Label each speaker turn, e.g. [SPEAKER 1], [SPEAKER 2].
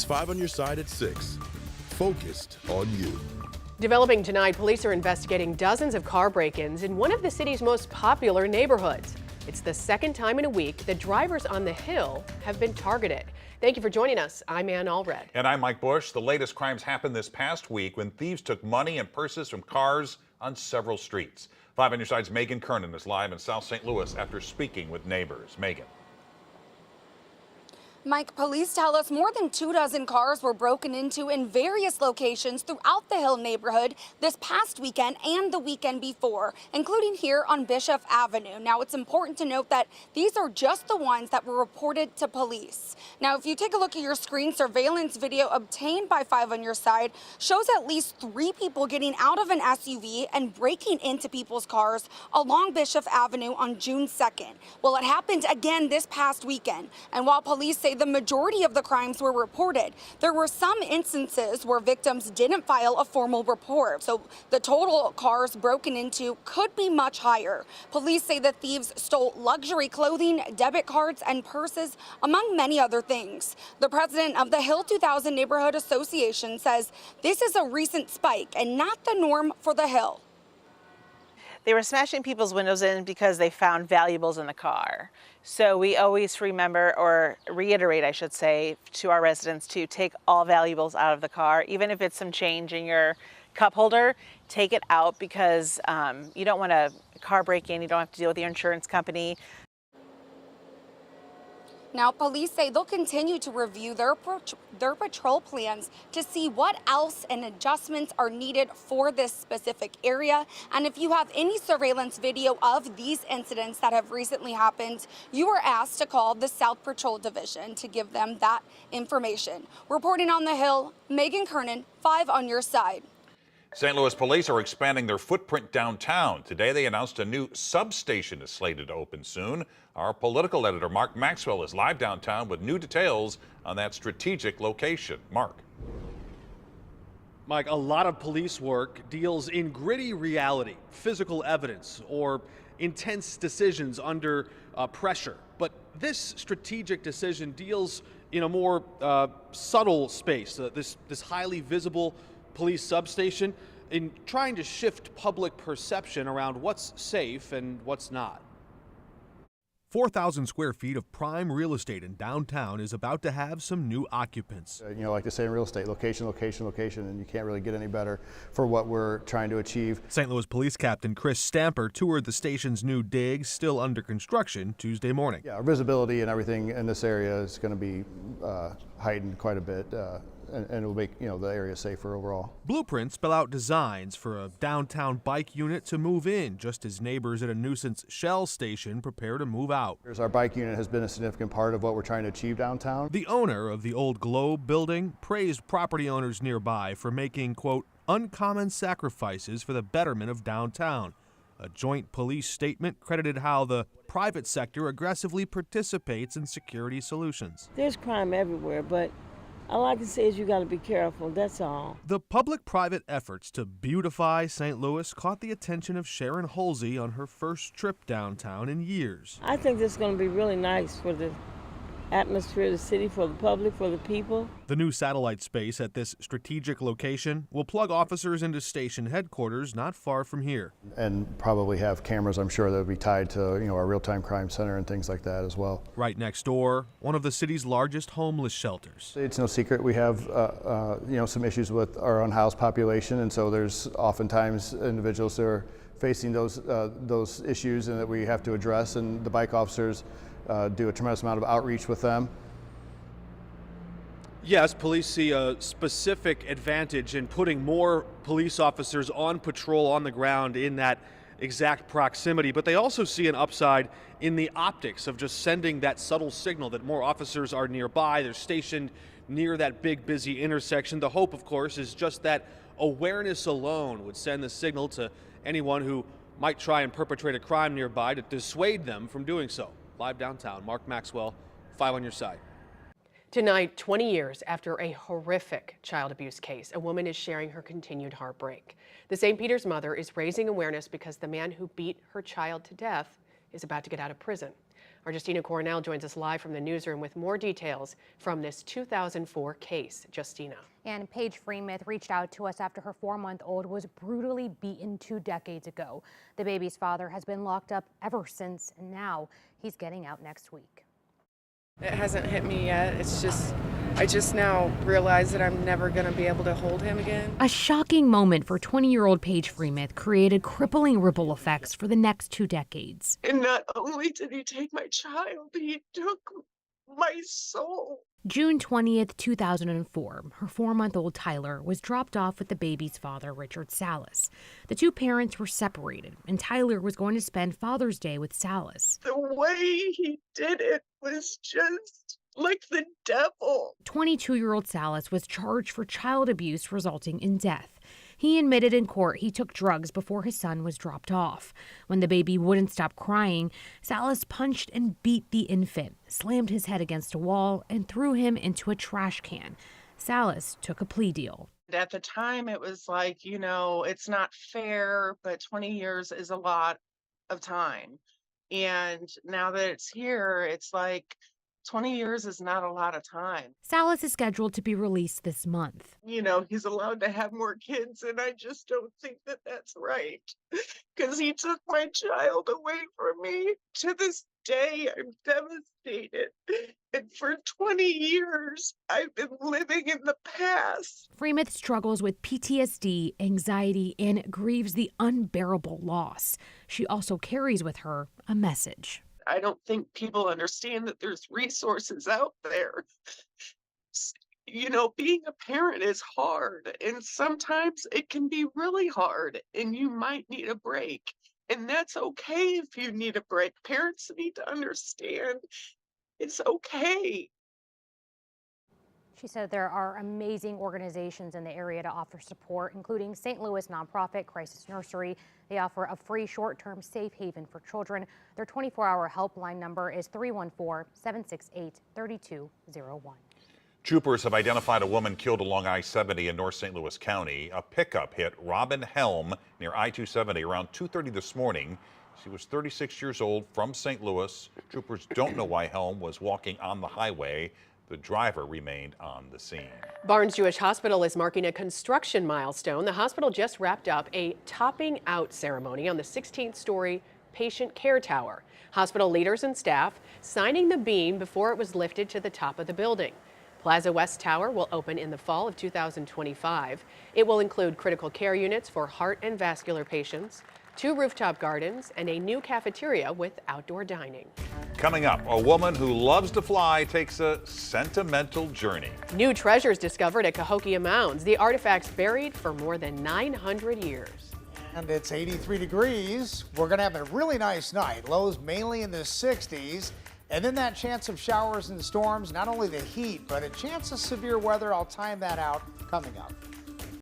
[SPEAKER 1] 5 on your side at 6. Focused on you.
[SPEAKER 2] Developing tonight, police are investigating dozens of car break-ins in one of the city's most popular neighborhoods. It's the second time in a week that drivers on the Hill have been targeted. Thank you for joining us. I'm Ann Allred.
[SPEAKER 3] And I'm Mike Bush. The latest crimes happened this past week when thieves took money and purses from cars on several streets. 5 on your side's Megan Kernan is live in South St. Louis after speaking with neighbors. Megan.
[SPEAKER 4] Mike, police tell us more than 24 cars were broken into in various locations throughout the Hill neighborhood this past weekend and the weekend before, including here on Bishop Avenue. Now, it's important to note that these are just the ones that were reported to police. Now, if you take a look at your screen, surveillance video obtained by 5 on your side shows at least 3 people getting out of an SUV and breaking into people's cars along Bishop Avenue on June 2nd. Well, it happened again this past weekend, and while police say the majority of the crimes were reported, there were some instances where victims didn't file a formal report. So the total cars broken into could be much higher. Police say the thieves stole luxury clothing, debit cards, and purses, among many other things. The president of the Hill 2000 Neighborhood Association says this is a recent spike and not the norm for the Hill.
[SPEAKER 5] They were smashing people's windows in because they found valuables in the car. So we always remember, or reiterate, I should say, to our residents to take all valuables out of the car. Even if it's some change in your cup holder, take it out because you don't want a car break-in. You don't have to deal with your insurance company.
[SPEAKER 4] Now, police say they'll continue to review their patrol plans to see what else and adjustments are needed for this specific area. And if you have any surveillance video of these incidents that have recently happened, you are asked to call the South Patrol Division to give them that information. Reporting on the Hill, Megan Kernan, 5 on your side.
[SPEAKER 3] St. Louis police are expanding their footprint downtown. Today they announced a new substation is slated to open soon. Our political editor Mark Maxwell is live downtown with new details on that strategic location. Mark.
[SPEAKER 6] Mike, a lot of police work deals in gritty reality, physical evidence, or intense decisions under pressure. But this strategic decision deals in a more subtle space, this highly visible police substation, in trying to shift public perception around what's safe and what's not.
[SPEAKER 7] 4,000 square feet of prime real estate in downtown is about to have some new occupants.
[SPEAKER 8] Like they say in real estate, location, location, location, and you can't really get any better for what we're trying to achieve.
[SPEAKER 7] St. Louis Police Captain Chris Stamper toured the station's new dig, still under construction, Tuesday morning.
[SPEAKER 8] Yeah, our visibility and everything in this area is going to be heightened quite a bit. And it will make the area safer overall.
[SPEAKER 7] Blueprints spell out designs for a downtown bike unit to move in, just as neighbors at a nuisance Shell station prepare to move out.
[SPEAKER 8] Our bike unit has been a significant part of what we're trying to achieve downtown.
[SPEAKER 7] The owner of the old Globe building praised property owners nearby for making, quote, uncommon sacrifices for the betterment of downtown. A joint police statement credited how the private sector aggressively participates in security solutions.
[SPEAKER 9] There's crime everywhere, but all I can say is you got to be careful, that's all.
[SPEAKER 7] The public-private efforts to beautify St. Louis caught the attention of Sharon Holsey on her first trip downtown in years.
[SPEAKER 9] I think this is going to be really nice for the atmosphere of the city, for the public, for the people.
[SPEAKER 7] The new satellite space at this strategic location will plug officers into station headquarters not far from here.
[SPEAKER 8] And probably have cameras, I'm sure, that will be tied to our real-time crime center and things like that as well.
[SPEAKER 7] Right next door, one of the city's largest homeless shelters.
[SPEAKER 8] It's no secret we have some issues with our unhoused population, and so there's oftentimes individuals that are facing those issues and that we have to address, and the bike officers do a tremendous amount of outreach with them.
[SPEAKER 6] Yes, police see a specific advantage in putting more police officers on patrol on the ground in that exact proximity, but they also see an upside in the optics of just sending that subtle signal that more officers are nearby, they're stationed near that big busy intersection. The hope, of course, is just that awareness alone would send the signal to anyone who might try and perpetrate a crime nearby to dissuade them from doing so. Live downtown, Mark Maxwell, 5 on your side.
[SPEAKER 2] Tonight, 20 years after a horrific child abuse case, a woman is sharing her continued heartbreak. The St. Peter's mother is raising awareness because the man who beat her child to death is about to get out of prison. Our Justina Coronel joins us live from the newsroom with more details from this 2004 case. Justina.
[SPEAKER 10] And Paige Freemuth reached out to us after her 4-month-old was brutally beaten 2 decades ago. The baby's father has been locked up ever since, and now he's getting out next week.
[SPEAKER 11] It hasn't hit me yet. I just now realize that I'm never going to be able to hold him again.
[SPEAKER 10] A shocking moment for 20-year-old Paige Freemuth created crippling ripple effects for the next 2 decades.
[SPEAKER 11] And not only did he take my child, he took my soul.
[SPEAKER 10] June 20th, 2004, her 4-month-old Tyler was dropped off with the baby's father, Richard Salas. The two parents were separated, and Tyler was going to spend Father's Day with Salas.
[SPEAKER 11] The way he did it was just like the devil.
[SPEAKER 10] 22-year-old Salas was charged for child abuse resulting in death. He admitted in court he took drugs before his son was dropped off. When the baby wouldn't stop crying, Salas punched and beat the infant, slammed his head against a wall, and threw him into a trash can. Salas took a plea deal.
[SPEAKER 11] At the time, it was like, it's not fair, but 20 years is a lot of time. And now that it's here, it's like 20 years is not a lot of time.
[SPEAKER 10] Salas is scheduled to be released this month.
[SPEAKER 11] He's allowed to have more kids, and I just don't think that that's right. Because he took my child away from me. To this day, I'm devastated. And for 20 years, I've been living in the past.
[SPEAKER 10] Freemuth struggles with PTSD, anxiety, and grieves the unbearable loss. She also carries with her a message.
[SPEAKER 11] I don't think people understand that there's resources out there. Being a parent is hard, and sometimes it can be really hard, and you might need a break. And that's okay if you need a break. Parents need to understand it's okay.
[SPEAKER 10] She said there are amazing organizations in the area to offer support, including St. Louis nonprofit Crisis Nursery. They offer a free short-term safe haven for children. Their 24-hour helpline number is 314-768-3201.
[SPEAKER 3] Troopers have identified a woman killed along I-70 in North St. Louis County. A pickup hit Robin Helm near I-270 around 2:30 this morning. She was 36 years old, from St. Louis. Troopers don't know why Helm was walking on the highway. The driver remained on the scene.
[SPEAKER 2] Barnes Jewish Hospital is marking a construction milestone. The hospital just wrapped up a topping out ceremony on the 16th-story patient care tower. Hospital leaders and staff signing the beam before it was lifted to the top of the building. Plaza West Tower will open in the fall of 2025. It will include critical care units for heart and vascular patients, 2 rooftop gardens, and a new cafeteria with outdoor dining.
[SPEAKER 3] Coming up, a woman who loves to fly takes a sentimental journey.
[SPEAKER 2] New treasures discovered at Cahokia Mounds, the artifacts buried for more than 900 years.
[SPEAKER 12] And it's 83 degrees. We're going to have a really nice night. Lows mainly in the 60s. And then that chance of showers and storms, not only the heat, but a chance of severe weather. I'll time that out coming up.